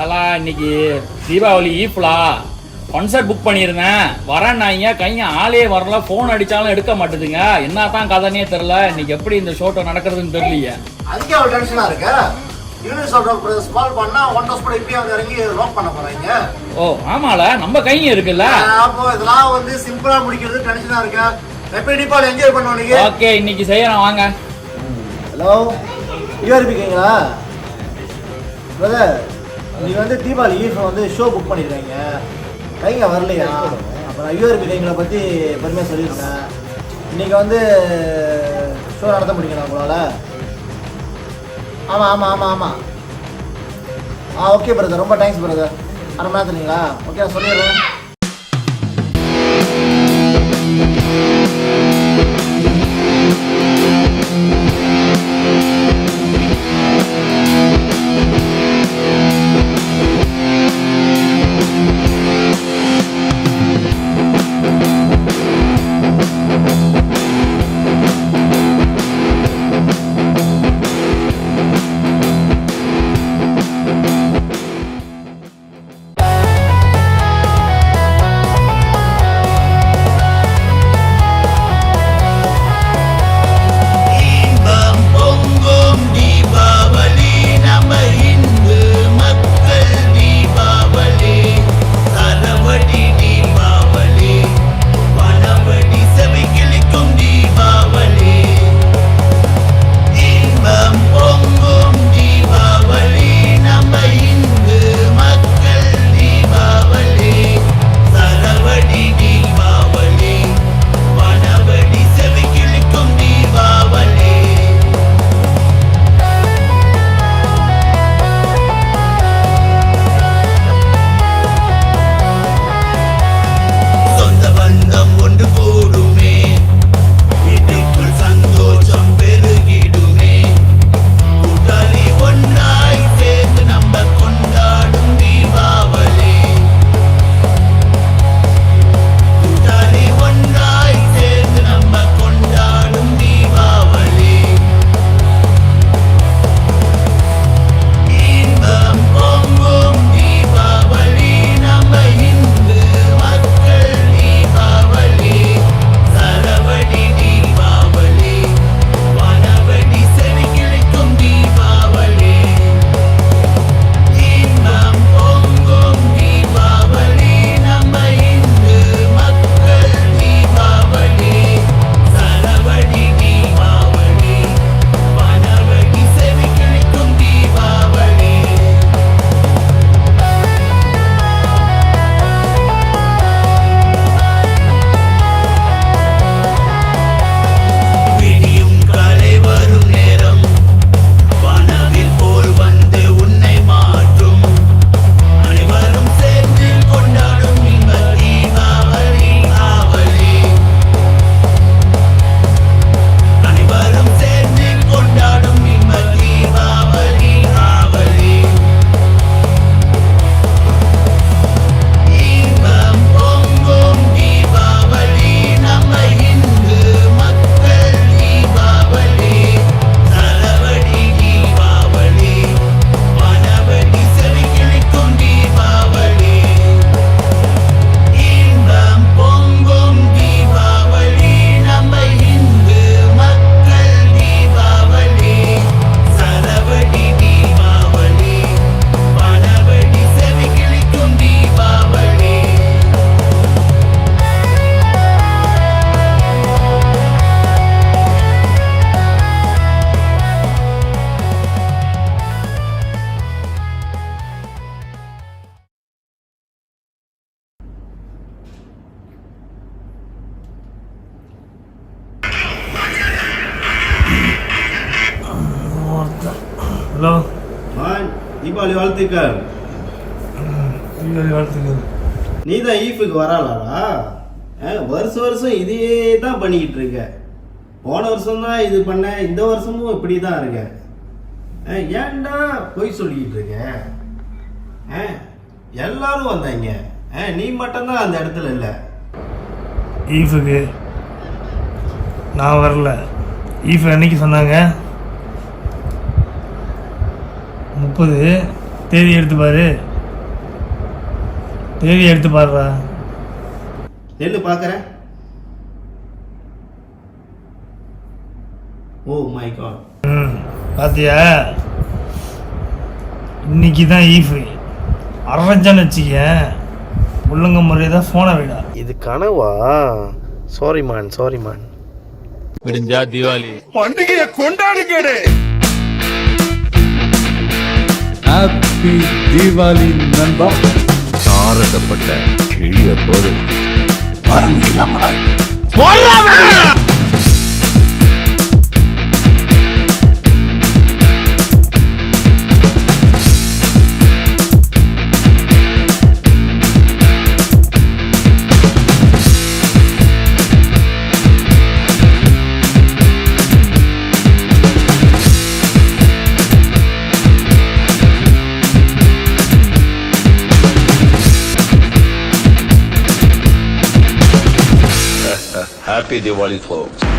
இன்னைக்கு Deepavali ஈஃப்லா concert book பண்ணியிருந்தேன். வரேன்னாங்க, கைங்க ஆளே வரல, ஃபோன் அடிச்சாலும் எடுக்க மாட்டுதுங்க. என்ன தான் கதைனே தெரியல. இன்னைக்கு எப்படி இந்த ஷோட்டோ நடக்கிறதுன்னு தெரியலையே. அதுக்கே அவ்வளோ டென்ஷனா இருக்கு. ஸ்மால் பண்ணா ஒன் டோஸ் கூட இப்பயே வந்து இறங்கி லாக் பண்ண போறாங்க. ஓ ஆமால, நம்ம கைங்க இருக்குல்ல. அப்போ இதெல்லாம் வந்து சிம்பிளா முடிக்கிறது டென்ஷனா இருக்கு. எப்ப தீபாவளி என்ஜாய் பண்ணுவீங்க? ஓகே, இன்னைக்கு செய்யறோம் வாங்க. ஹலோ, இருக்கீங்களா பிரதர்? நீங்க வந்து தீபாவளி ஈஃப் வந்து ஷோ புக் பண்ணிருக்கீங்க, கைங்க வரலையா? அப்புறம் யூஆர்பிகைங்களை பற்றி பெருமையாக சொல்லியிருந்தேன். இன்றைக்கி வந்து ஷோ நடத்த முடியுங்களா உங்களால்? ஆமாம் ஆமாம் ஆமாம் ஆமாம். ஓகே பிரதர், ரொம்ப தேங்க்ஸ் பிரதர். அரை மணி நேரத்துலீங்களா? ஓகே, நான் சொல்லிடுறேன். ஹலோ தீபாவளி வாழ்த்துக்கள். தீபாவளி வாழ்த்துக்கள். நீ தான் ஈஃபுக்கு வராளாடா? வருஷம் வருஷம் இதே தான் பண்ணிக்கிட்டு இருக்க. போன வருஷம் தான் இது பண்ண, இந்த வருஷமும் இப்படி தான் இருக்க. ஏன்டா போய் சொல்லிக்கிட்டு இருக்க? எல்லாரும் வந்தாங்க, நீ மட்டும்தான் அந்த இடத்துல இல்லை. ஈஃபுக்கு நான் வரல. ஈஃப் என்னைக்கு சொன்னாங்க? 30 தேதி எடுத்து பாரு. தேதி எடுத்து பாடுறா. நெல்லு பார்க்குறேன். Oh my God. பாத்தியா, இன்னைக்கு தான் ஈஃபு. அரைஞ்சான்னு வச்சுக்க, ஒழுங்க முறையை தான் ஃபோனை விடா. இது கனவா? Sorry man. விடிஞ்சா தீபாவளி பண்டிகையை கொண்டாடுங்கடே. ஹாப்பி தீபாவளி நண்பா. சாரதப்பட்ட கிழிய போது Happy Diwali, folks.